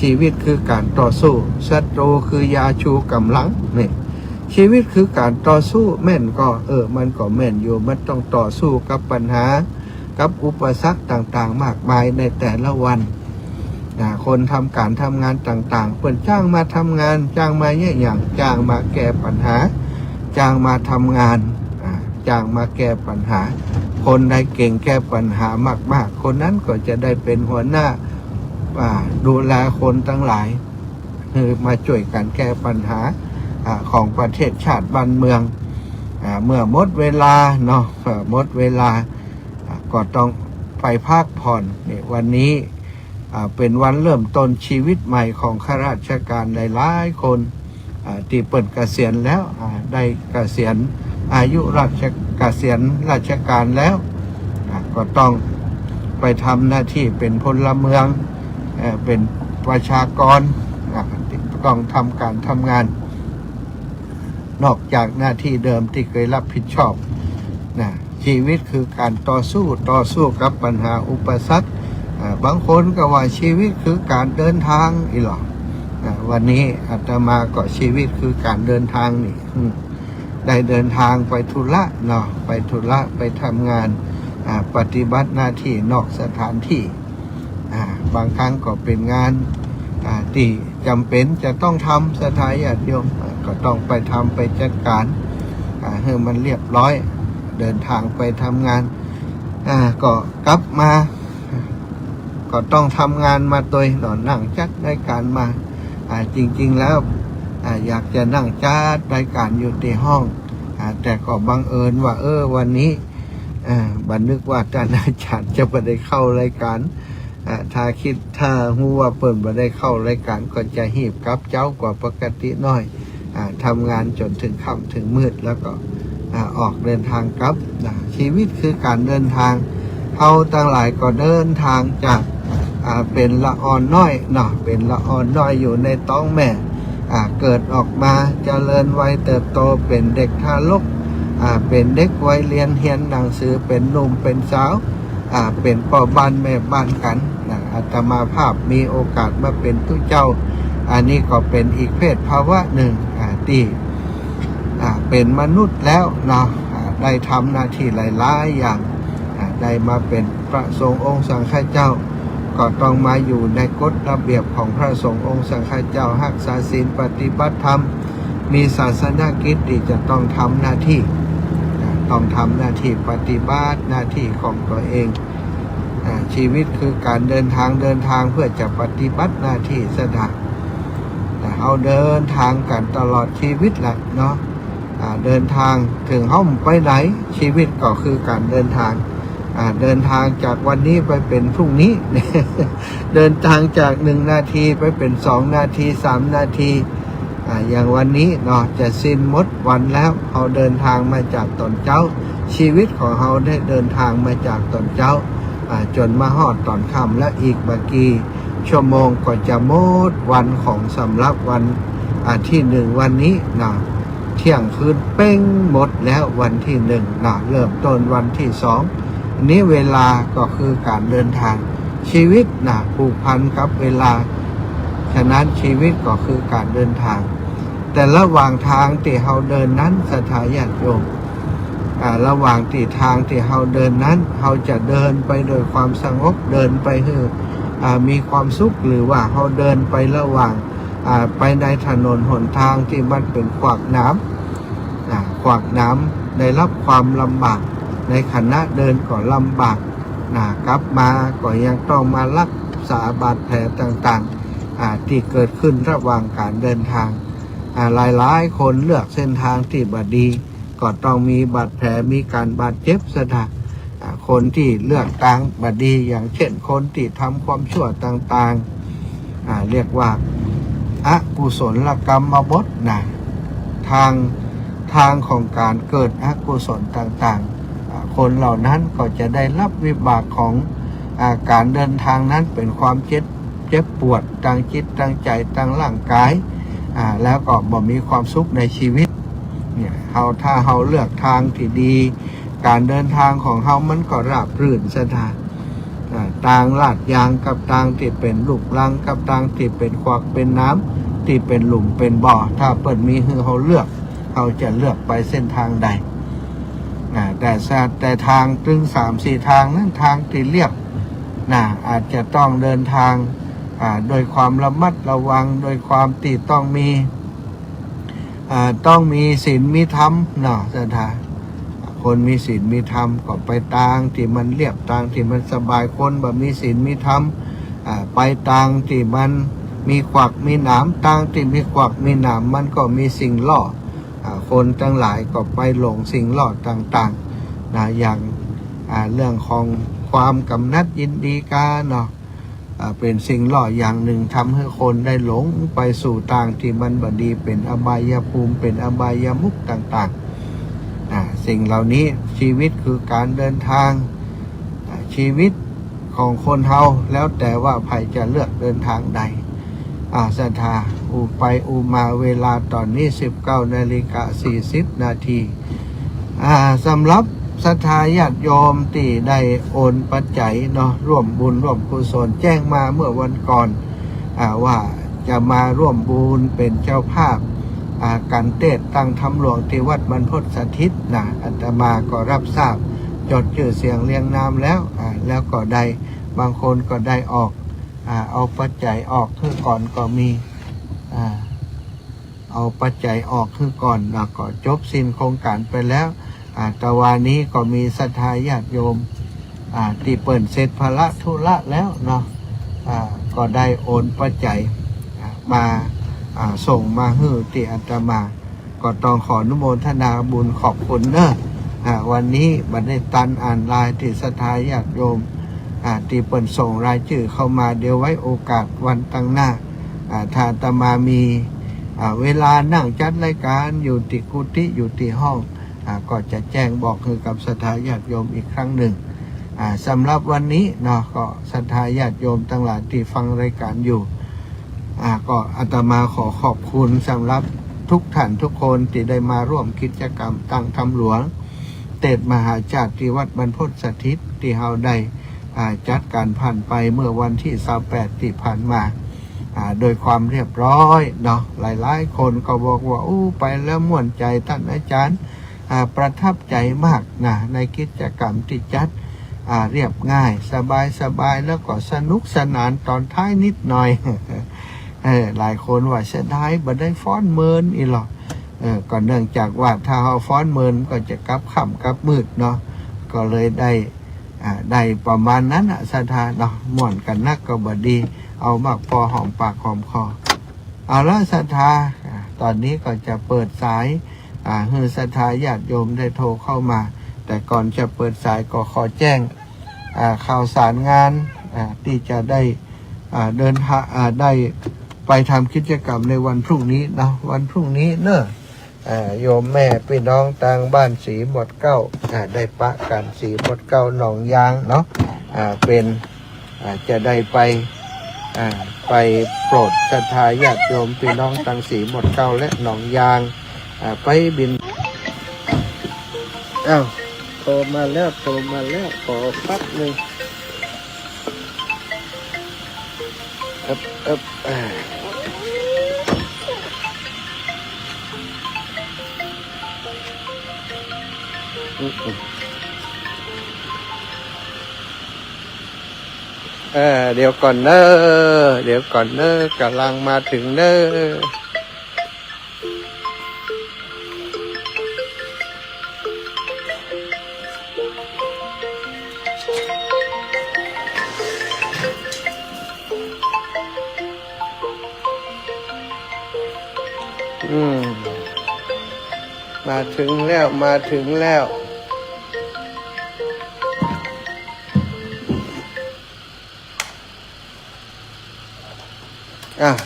ชีวิตคือการต่อสู้ศัตรูคือยาชูกำลังนี่ชีวิตคือการต่อสู้แม่นก็มันก็แม่นอยู่มันต้องต่อสู้กับปัญหากับอุปสรรคต่างๆมากมายในแต่ละวันคนทำการทำงานต่างๆเปิดจ้างมาทำงานจ้างมาอย่างจ้างมาแก้ปัญหาจ้างมาทำงานจ้างมาแก้ปัญหาคนใดเก่งแก้ปัญหามากๆคนนั้นก็จะได้เป็นหัวหน้าดูแลคนทั้งหลายคือมาช่วยกันแก้ปัญหาของประเทศชาติบ้านเมืองเมื่อหมดเวลาเนาะหมดเวลาก็ต้องไปพักผ่อนวันนี้เป็นวันเริ่มต้นชีวิตใหม่ของข้าราชการหลายๆคนที่เปิดเกษียณแล้วได้เกษียณอายุเกษียณราชการแล้วก็ต้องไปทำหน้าที่เป็นพลเมืองเป็นประชากรต้องทำการทำงานนอกจากหน้าที่เดิมที่เคยรับผิดชอบชีวิตคือการต่อสู้กับปัญหาอุปสรรคบางคนก็ว่าชีวิตคือการเดินทางอีหรอวันนี้อาตมาก็ชีวิตคือการเดินทางนี่ได้เดินทางไปธุระเนาะไปธุระไปทำงานปฏิบัติหน้าที่นอกสถานที่บางครั้งก็เป็นงานที่จำเป็นจะต้องทำศรัทธาญาติโยมก็ต้องไปทำไปจัดการให้มันเรียบร้อยเดินทางไปทำงานก็กลับมา ก็ต้องทำงานมาโดยหนอนนั่งจัดรายการมาจริงๆแล้วอยากจะนั่งจัดรายการอยู่ที่ห้องแต่ก็บังเอิญว่าวันนี้บันนึกว่าท่านอาจารย์จะไม่ได้เข้ารายการถ้าหูว่าเปิดไม่ได้เข้ารายการก็จะหีบกับเจ้ากว่าปกติน้อยทำงานจนถึงค่ำถึงมืดแล้วก็ออกเดินทางกลับชีวิตคือการเดินทางเขาตั้งหลายก็เดินทางจากเป็นละอ่อนน้อยเป็นละอ่อนน้อยอยู่ในท้องแม่เกิดออกมาเจริญวัยเติบโตเป็นเด็กทารกเป็นเด็กวัยเรียนเรียนหนังสือเป็นหนุ่มเป็นสาวเป็นพ่อบ้านแม่บ้านกันอาตมาภาพมีโอกาสมาเป็นผู้เจ้าอันนี้ก็เป็นอีกเพศภาวะหนึ่งที่เป็นมนุษย์แล้วได้ทำหน้าที่หลายๆอย่างได้มาเป็นพระสงฆ์องค์สังฆเจ้าก็ต้องมาอยู่ในกฎระเบียบของพระสงฆ์องค์สังฆเจ้ารักษาศีลปฏิบัติธรรมมีศาสนกิจที่จะต้องทำหน้าที่ปฏิบัติหน้าที่ของตัวเองชีวิตคือการเดินทางเพื่อจะปฏิบัติหน้าที่สถานเอาเดินทางกันตลอดชีวิตแหละเนาะเดินทางถึงห้องไปไหนชีวิตก็คือการเดินทางจากวันนี้ไปเป็นพรุ่งนี้ เดินทางจาก1 นาทีไปเป็น2 นาที3 นาทีอย่างวันนี้เนาะจะสิ้นหมดวันแล้วเราเดินทางมาจากตอนเช้าชีวิตของเราได้เดินทางมาจากตอนเช้าจนมาฮอดตอนค่ำและอีกบางกี่ชั่วโมงก็จะหมดวันของสำหรับวันที่1วันนี้เนาะเที่ยงคืนเป้งหมดแล้ววันที่1เนาะเริ่มต้นวันที่2นี้เวลาก็คือการเดินทางชีวิตผูกพันกับเวลาฉะนั้นชีวิตก็คือการเดินทางแต่ระหว่างทางที่เราเดินนั้นสถาญาติโยมระหว่างทางที่เราเดินนั้นเราจะเดินไปโดยความสงบเดินไปมีความสุขหรือว่าเราเดินไประหว่างไปในถนนหนทางที่มันเป็นขวากน้ำได้รับความลำบากในขณะเดินก็ลำบากกลับมาก็ยังต้องมารักษาบาดแผลต่างๆที่เกิดขึ้นระหว่างการเดินทางหลายคนเลือกเส้นทางที่บดีก็ต้องมีบาดแผลมีการบาดเจ็บสถานคนที่เลือกทางบดีอย่างเช่นคนที่ทำความชั่วต่างๆเรียกว่าอกุศลกรรมบททางของการเกิดอกุศลต่างๆคนเหล่านั้นก็จะได้รับวิบากของการเดินทางนั้นเป็นความเจ็บปวดทางจิตทางใจทางร่างกายแล้วก็บ่มีความสุขในชีวิตเนี่ยถ้าเราเลือกทางที่ดีการเดินทางของเรามันก็ราบรื่นสถานทางลาดยางกับทางที่เป็นลูกลังกับทางที่เป็นขวากเป็นน้ำที่เป็นหลุมเป็นบ่อถ้าเปิดมีให้เราเลือกเราจะเลือกไปเส้นทางใดแต่ทางถึง3-4 ทางนั้นทางที่เรียบอาจจะต้องเดินทางโดยความระมัดระวังโดยความที่ต้องมีศีลมีธรรมสถานคนมีศีลมีธรรมก็ไปทางที่มันเรียบทางที่มันสบายคนแบบมีศีลมีธรรมไปทางที่มันมีขวักมีหนามทางที่มีขวักมีหนามมันก็มีสิ่งล่อคนทั้งหลายก็ไปหลงสิ่งล่อต่างๆอย่างเรื่องของความกำนัดยินดีกาเป็นสิ่งล่ออย่างหนึ่งทำให้คนได้หลงไปสู่ทางที่มันบดีเป็นอบายภูมิเป็นอบายมุขต่างๆสิ่งเหล่านี้ชีวิตคือการเดินทางชีวิตของคนเฮาแล้วแต่ว่าใครจะเลือกเดินทางใดศรัทธาไปมาเวลาตอนนี้ 19:40 นาทีสำหรับศรัทธาญาติโยมที่ได้โอนปัจจัยร่วมบุญร่วมกุศลแจ้งมาเมื่อวันก่อนว่าจะมาร่วมบุญเป็นเจ้าภาพการเทศน์ตั้งธรรมหลวงที่วัดบรรพตสถิตอาตมาก็รับทราบจดชื่อเสียงเรียงนามแล้วก็ได้บางคนก็ได้ออกเอาปัจจัยออกคือก่อนก็มีเอาปัจจัยออกคือก่อนแล้วก็จบสิ้นโครงการไปแล้วแต่วันนี้ก็มีศรัทธาญาติโยมที่เปิดเสร็จภาระธุระแล้ว ก็ได้โอนปัจจัยมาส่งมาให้ติอาตมาก็ต้องขออนุโมทนาบุญขอบคุณเนอะวันนี้บัดได้ตันอ่านลายที่ศรัทธาญาติโยมที่เปิดส่งรายชื่อเข้ามาเดี๋ยวไว้โอกาสวันตั้งหน้าถ้าอาตมามีเวลานั่งจัดรายการอยู่ที่กุฏิอยู่ที่ห้องก็จะแจ้งบอกคือกับศรัทธาญาติโยมอีกครั้งหนึ่งสำหรับวันนี้เนาะก็ศรัทธาญาติโยมทั้งหลายที่ฟังรายการอยู่ก็อาตมาขอขอบคุณสำหรับทุกท่านทุกคนที่ได้มาร่วมกิจกรรมตั้งธรรมหลวงเตดมหาจารย์ที่วัดบรรพตสถิตที่เฮาได้จัดการผ่านไปเมื่อวันที่28ที่ผ่านมาโดยความเรียบร้อยเนาะหลายๆคนก็บอกว่าไปแล้วม่วนใจท่านอาจารย์ประทับใจมากนะในกิจกรรมที่จัดเรียบง่ายสบายแล้วก็สนุกสนานตอนท้ายนิดหน่อย หลายคนว่าเสียดายบ่ได้ฟ้อนเมินอีหรอกก็เนื่องจากว่าถ้าเราฟ้อนเมินก็จะกลับค่ำกลับมืดเนาะก็เลยได้ประมาณนั้นศรัทธาเนาะม่วนกันนักก็บ่ดีเอามากพอหอมปากหอมคอเอาละศรัทธาตอนนี้ก็จะเปิดสายให้ศรัทธาญาติโยมได้โทรเข้ามาแต่ก่อนจะเปิดสายก็ขอแจ้งข่าวสารงานที่จะได้เดินทางได้ไปทำกิจกรรมในวันพรุ่งนี้นะวันพรุ่งนี้เนอะโยมแม่พี่น้องต่างบ้านสีหมดเก้าได้ปะกันสีหมดเก้าหนองยางเนาะเป็นจะได้ไปโปรดศรัทธาญาติโยมพี่น้องต่างสีหมดเก้าและหนองยางไปบินโทรมาแล้วขอแป๊บหนึ่งเดี๋ยวก่อนเนอะกำลังมาถึงเนอะมาถึงแล้ว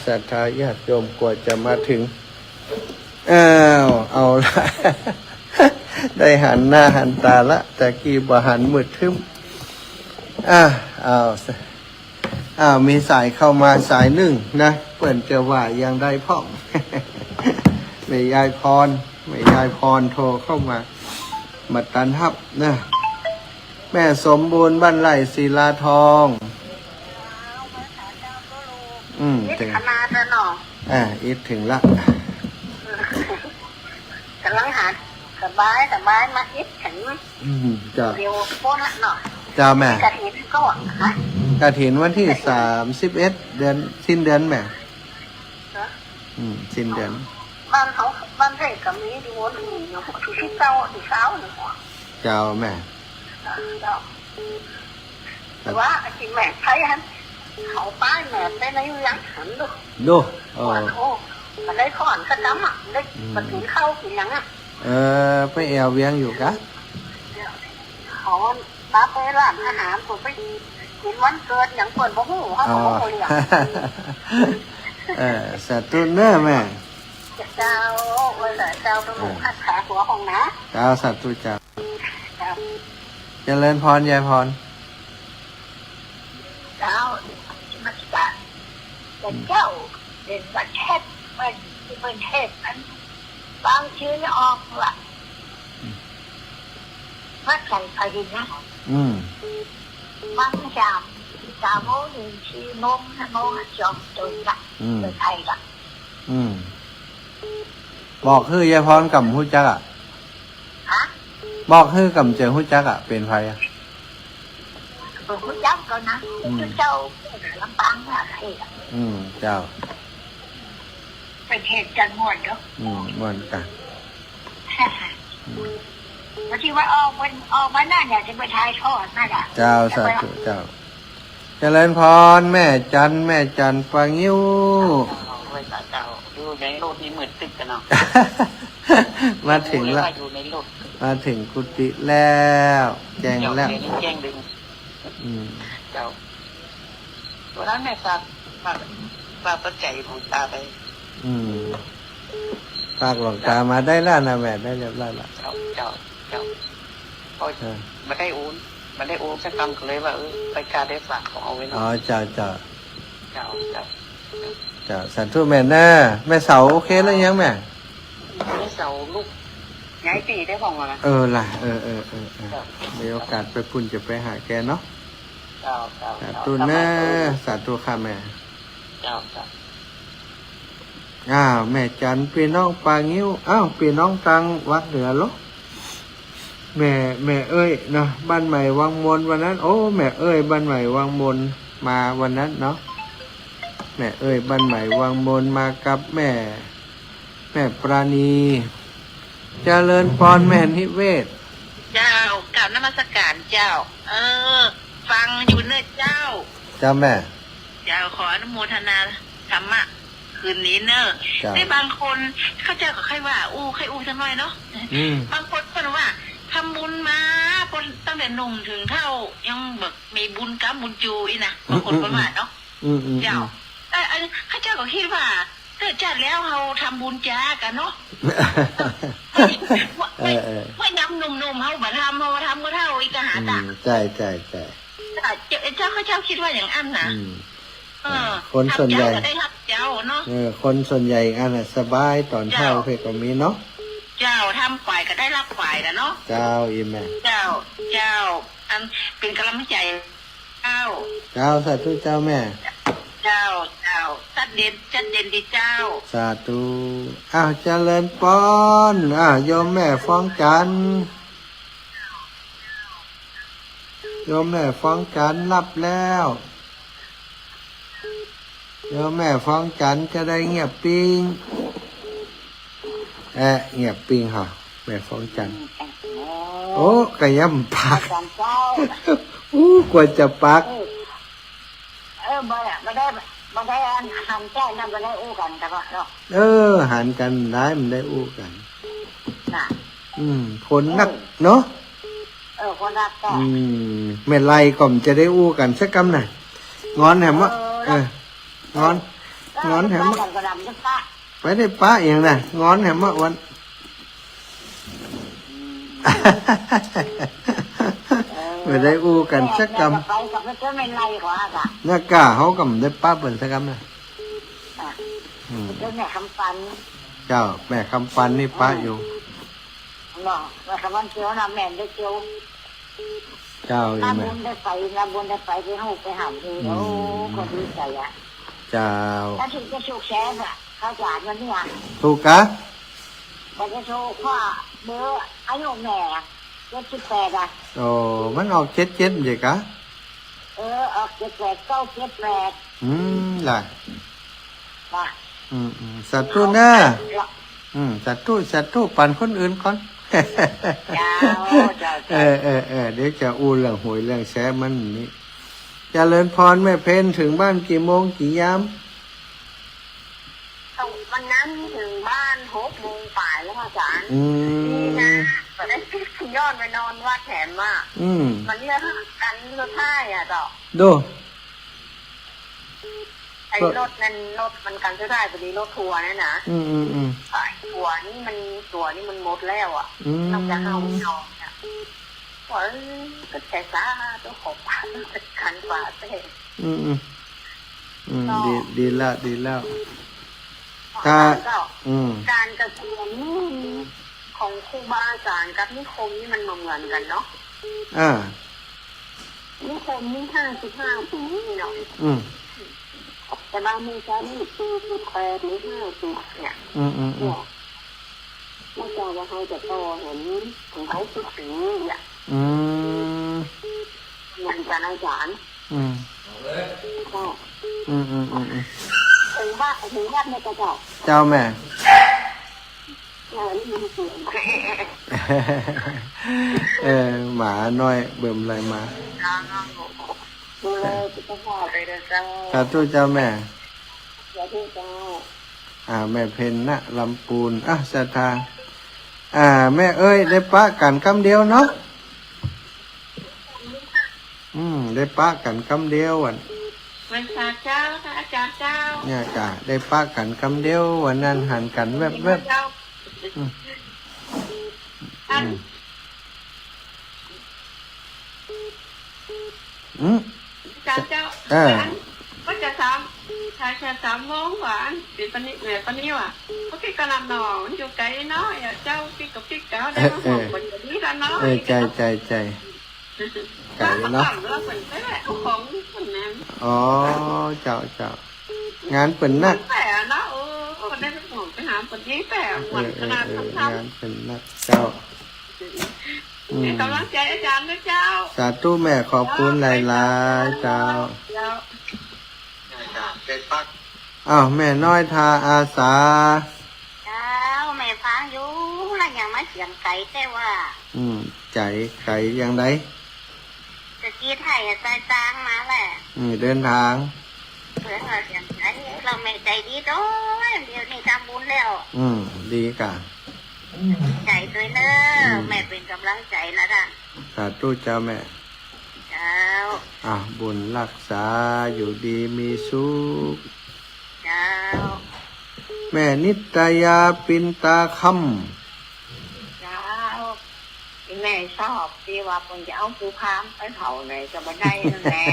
ศรัทธาญาติโยมกว่าจะมาถึงเอาละ ได้หันหน้าหันตาละแต่กี้บ่หันมืดทึมมีสายเข้ามาสายหนึ่งนะเปิ่นจะว่ายังได้พ่อ แม่ยายพรโทรเข้ามาตันฮับนะแม่สมบูรณ์บ้านไร่ศิลาทองถึงมาแล้วเนาะอีกถึงละกำลังหาสบายมาอีกถึงเดี๋ยวโป้ละเนาะจ้าแม่กระถินก็กระถินวันที่31เดือนสิ้นเดือนแม่สิ้นเดือนบ้านไทยกับนี้ดูว่าอยู่ที่เจ้าหนึ่งเจ้าแม่แต่ว่าจริงแม่ใช้ฮันเขาป้ายแม่ได้ในยังหันดูมาได้ขอนกระจำได้มาถึงเข้ากินยังไปแอวเวียงอยู่กะเขาป้าไปร้านอาหารผมไปกินวันเกิดอย่างเปิดบ่หูเขาบอกว่าเนี่ยสาธุเนอแม่เจ้าเป็นหมูขัดขาหัวของนะเจ้าสาธุเจ้าเจริญพรยายพรเจ้ามัสการเป็นเจ้าเป็นประเทศนั้นบางชื่อไม่ออกละวัดไก่พายินนะบางจามโมหนึ่งชีโมงจอมตุนละเป็นไทยละบอกคือยายพรกับหุ่จักบอกคือกับเจอหุ่จักเป็นไผหุ่จักก่อนนะเจ้าลำปางอะไรเจ้าเป็นเหตุการณ์ม่วนเนาะม่วนกันแล้วที่ว่าออกมาหน้าเนี่ยจะไปทายทอดนั่นแหละเจ้าสาธุเจ้า เจริญพรแม่จันแม่จันปางิ้ว ไว้เจ้าอยู่ในรถนี่เหมือนตึกกันเนาะ มาถึงละ อยู่ในรถ มาถึงกุฏิแล้วแจ้งแล้ว เดี๋ยนี้แจ้งดึง อืม เจ้าวันนั้นแม่ฝากปัจจัยของตาไป อืมฝากหลวงตามาได้แล้วนะแม่ได้เรียบร้อยละ เจ้าพอมาได้โอนสักคำก็เลยว่าไปการได้ฝากของเอาไว้ อ๋อ เนาะ เจ้า เจ้า สาธุแม่นะแม่เสาโอเคแล้วยังแม่ ไม่เสาลูกย้ายปีได้ของมา ล่ะมีโอกาสไปพุ่นจะไปหาแกเนาะ เจ้า สาธุนะสาธุค่ะแม่ เจ้า แม่จันพี่น้องปางิ้วพี่น้องตังวัดเหนือลกแม่เอ้ยเนาะบ้านใหม่วังมนวันนั้นโอ้แม่เอ้ยบ้านใหม่วังมนมาวันนั้นเนาะแม่เอ้ยบ้านใหม่วังมนมากับแม่ปราณีเจริญพรแม่นิเวศ เจ้ากราบนมัสการเจ้า ฟังอยู่เนอะเจ้า จ้าแม่ เจ้าขออนุโมทนาธรรมะคืนนี้เนอะ จ้า ในบางคนเขาเจ้าก็ใครว่าใครสักหน่อยเนาะบางคนคนว่าทำบุญมาคนตั้งแต่หนุ่มถึงเท่ายังแบบมีบุญกรรมบุญจูอีนะบางคนก็ว่าเนาะเจ้าอันข้าเจ้าก็คิดว่าเกิดจัดแล้วเราทำบุญจ้ากันเนาะไม่ย้ำหนุ่มๆเขาบัทำเขาทำก็เท่าอีกหาตาใช่เจ้าข้าเจ้าคิดว่าอย่างอันนะคนส่วนใหญ่ได้รับเจ้าเนาะคนส่วนใหญ่อันน่ะสบายตอนเท่าเพก็มีเนาะเจ้าทำฝ่ายก็ได้รับฝ่ายแล้วเนาะเจ้าอีแม่เจ้าอันเป็นกำลังใจเจ้าสาธุเจ้าแม่เจ้าจัดเด่นดีเจ้าสาธุเจริญพรโยมแม่ฟ้องจันโยมแม่ฟ้องจันรับแล้วโยมแม่ฟ้องจันจะได้เงียบปิงเงียบปิงเหรอแม่ฟ้องจันโอ้กระยำปากกว่าจะปากไม่ได้หันแก้นั่นไม่ได้อู้กันแต่ว่าเนาะหันกันได้มันได้อู้กันคนนักเนาะคนนักก็ไม่ไรก็มจะได้อู้กันสักคำหน่อยงอนแหมวะงอนแหมวะไปได้ป้าอย่างน่ะงอนแหมวะวันไม่ได้อู้กันสักคำน่ากล้าเขาก็ไม่ได้ป้าเปิดสักคำนะแม่คำปันเจ้าแม่คำปันนี่ป้าอยู่เนาะแม่คำปันเจียวนะแม่ได้เจียวเจ้าอยู่แม่บุญได้ไปไปหูไปหามดูโอ้คนดีใจอ่ะเจ้าถ้าถูกจะโชคแชร์อ่ะเขาจ่ายมันนี่อ่ะถูกกะมันจะโชคว่าเบอร์อายุแม่78อ่ะโอ้มันออก77ใช่กะออก78 978ล่ะสัตว์ตู้นะสัตว์ตู้ปั่นคนอื่นก่อนเดี๋ยวจะอู้เรื่องหวยเรื่องแซมันนี่เจริญพรแม่เพนถึงบ้านกี่โมงกี่ยามวันนั้นถึงบ้าน6 โมงป่ายแล้วอาจารย์นี่นะตอนนั้นยอดไปนอนวัดแถมมามันเลือกกันรถท้ายอ่ะต่อดูไอ้รถมันกันจะได้พอดีรถทัวร์นี่นะทัวร์นี่มันหมดแล้วอ่ะนอกจากเอาไม่นอนอ่ะว่าก็แค่ซ่าตัวของป้าเป็นคันป้าเต้ดีแล้วการกระทรวงของครูบาอาจารย์กับนิคมนี่มันเหมือนกันเนาะนิคมนี่55 ปีเนาะแต่บางมือใช้นี่48 หรือ50เนี่ยไม่ทราบว่าเขาจะโตเห็นของเขา10 ปีอ่ะอย่างอาจารย์ก็ถึงว่าในกระจกเจ้าแม่หมาน้อยเบิ่มอะไรมา ดูแลสุขภาพไปนะเจ้า สาธุเจ้าแม่ สาธุเจ้า แม่เพ็ญณลำปูนศรัทธาแม่เอ้ยได้ปะกันคำเดียวเนาะได้ปะกันคำเดียววัน วันศาสตร์เจ้าค่ะอาจารย์เจ้า เนี่ยกะได้ปะกันคำเดียววันนั้นหันกันแวบ เจ้าอัน อาจารย์เจ้าก็จะ3 โมงหวานเป็นปนิแม่ปนิว่ะก็พี่กำลังนอนมันอยู่ไกลเนาะอย่าเจ้าพี่กับพี่เจ้าได้มาห้องคนนี้แล้วเนาะใจไก่เนาะ เราเหมือนไปแหละของคนนั้นเจ้างานเป็นนักแต่เนาะได้ไปห่วงไปหาคนนี้แต่หวังขนาดทำงานเป็นนักเจ้าเป็นกำลังใจอาจารย์นะเจ้าสาธุแม่ขอบคุณหลายๆเจ้าแม่น้อยทาอาสาเจ้าแม่ฟังอยู่แล้วยังไม่เสียงไก่แต่ว่าใจไก่ยังไงจะกี้ไทยใจจางมาแหละเดินทางเพื่อนเราเสียงไก่เราไม่ใจดีด้วยเดี๋ยวนี้ทำบุญแล้วดีกะใจด้วยเนอะแม่เป็นกำลังใจนะจ๊ะสาธุเจ้าแม่เจ้าบุญรักษาอยู่ดีมีสุขเจ้าแม่นิตยาปินตาคำเจ้าแม่ชอบที่ว่าผมจะเอาปูพามไปเผาในจะมาได้นั่นแหละ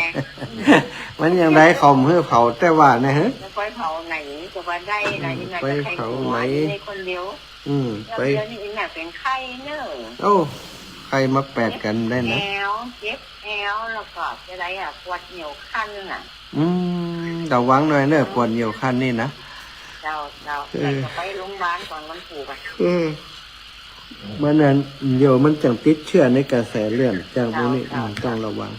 มันยังได้ขมเพื่อเผาแต่ว่านะฮะจะไปเผาไหนจะมาได้ไหนยังไงจะใครหัวในคนเดียวไปเดี๋ยวนี้แม่เป็นไข้เนอะใครมาแปดกันได้นะเจ็บแอวแล้วก็จะไรปวดเหนียวคันระวังหน่อยเนอะปวดเหนียวคันนี่นะเจ้าจะไปโรงพยาบาลก่อนวันปู่กันเมื่อนั้นเดี๋ยวมันจังติดเชื้อในกระแสเลือดจังพวกนี้ต้องระวัง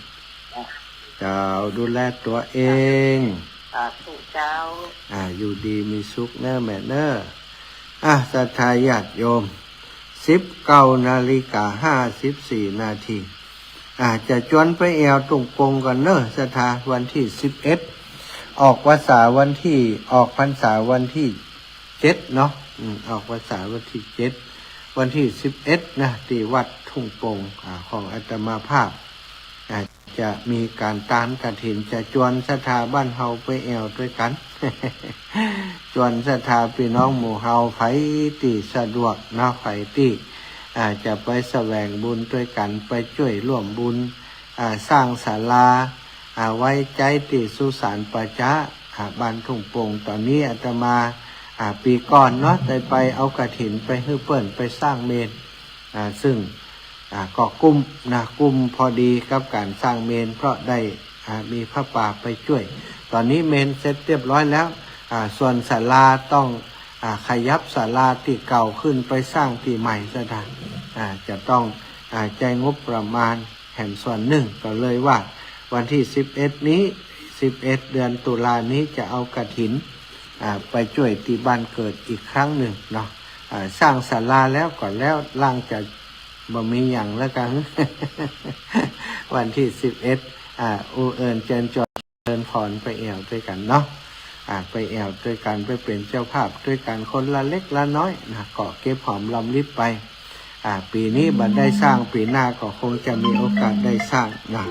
เจ้าดูแลตัวเองถูกเจ้าอยู่ดีมีสุขเนอะแม่เนอะศรัทธาญาติโยม19:54 จะจวนไปแอวตรงปงกันเนอะศรัทธาวันที่11ออกพรรษาวันที่7เนาะออกพรรษาวันที่7วันที่11นะที่วัดทุ่งปงของอาตมาภาพจะมีการตานกฐินจะจวนศรัทธาบ้านเฮาไปแอวด้วยกัน จวนศรัทธาพี่น้องหมู่เฮาไผที่สะดวกนะไผที่จะไปแสวงบุญด้วยกันไปช่วยร่วมบุญสร้างศาลาไว้ใจที่สุสานประชาบ้านทุ่งโป่งตอนนี้อาตมาปีก่อนเนาะได้ไปเอากฐินไปให้เปิ้นไปสร้างเมนซึ่งก็กุ้มพอดีกับการสร้างเมนเพราะได้มีพระป่าไปช่วยตอนนี้เมนเสร็จเรียบร้อยแล้วส่วนศาลาต้องขยับศาลาที่เก่าขึ้นไปสร้างที่ใหม่ซะได้จะต้องใจงบประมาณแห่งส่วนหนึ่งก็เลยว่าวันที่11นี้11เดือนตุลานี้จะเอากฐินไปช่วยที่บ้านเกิดอีกครั้งหนึ่งเนาะสร้างศาลาแล้วก่อนแล้วล่างจะบ่มีอย่างแล้วกัน วันที่11อูเอิญเจริญจอเดินพรไปแอวด้วยกันเนาะไปแอวด้วยกันไปเป็นเจ้าภาพด้วยกันคนละเล็กละน้อยนะเกาะเก็บหอมรำลิบไปปีนี้บัดได้สร้างปีหน้าก็คงจะมีโอกาสได้สร้างนะ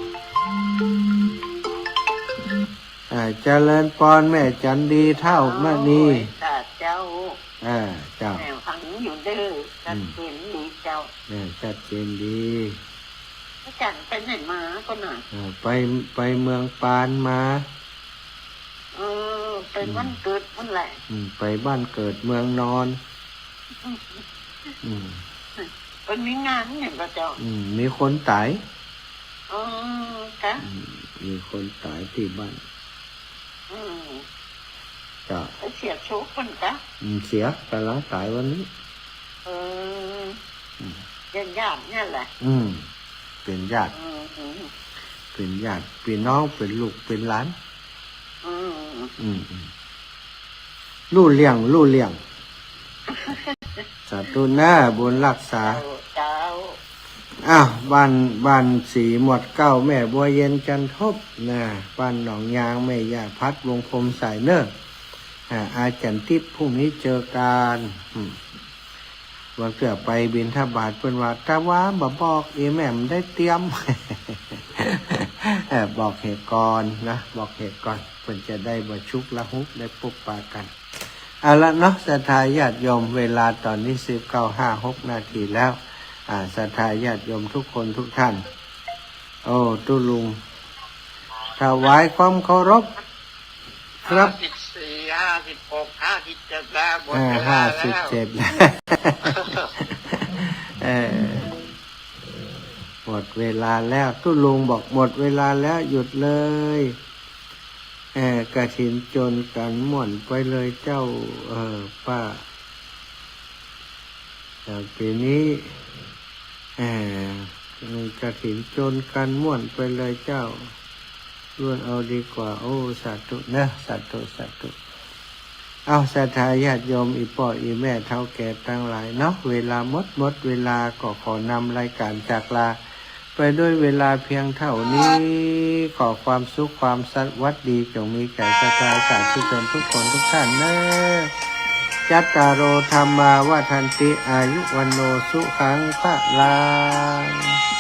เจริญพรแม่จันดีเท่ามณีเจ้าเจ้าแม่ฟังอยู่เด้อจัดเจนดีเจ้าจัดเจนดีจันไปไหนมาก็หน่อยไปเมืองปานมาไปบ้านเกิดนั่นแหละไปบ้านเกิดเมืองนอนเป็นมีงานเนี่ยพระเจ้ามีคนตายค่ะมีคนตายที่บ้านจ้ะเสียโชคคนกะเสียกำลังตายวันนี้เป็นญาติเนี่ยแหละเป็นญาติพี่น้องเป็นลูกเป็นหลานลู่เลี้ยงสาธุหน้าบุญรักษา อ้าวบ้านสีหมวดเก้าแม่บัวเย็นจันทบนะบ้านหนองยางแม่ย่าพัดวงพรมสายเนอร์อาจารย์ทิพย์พรุ่งนี้เจอกันวันเกิดไปบินทบาทเพิ่นว่าแต่ว่าบอกแม่มได้เตรียม บอกเหตุก่อนนะบอกเหตุก่อนเพิ่นจะได้บ่ชุกละหุกได้ปุ๊บปากันเอาละเนาะศรัทธาญาติโยมเวลาตอนนี้19:56 นาทีแล้วศรัทธาญาติโยมทุกคนทุกท่านโอ้ตุลุงถวายความเคารพครับ54 56 57แล้วหมดเวลาแล้ว57แล้วหมดเวลาแล้วตุลุงบอกหมดเวลาแล้วหยุดเลยกฐินจนกันม่วนไปเลยเจ้าป้าปีนี้กฐินจนกันม่วนไปเลยเจ้าล้วนเอาดีกว่าโอ้สาธุนะสาธุสาธุเอาศรัทธาญาติโยมอีพ่ออีแม่เฒ่าแก่ทั้งหลายเนาะเวลาหมดเวลาก็ขอนำรายการจากลาไปด้วยเวลาเพียงเท่านี้ขอความสุขความสวัสดีจงมีแก่ศรัทธาสาธุชนทุกคนทุกท่านเนอะจัตตารโอธรรมาวทันติอายุวันโนสุขังพระลัง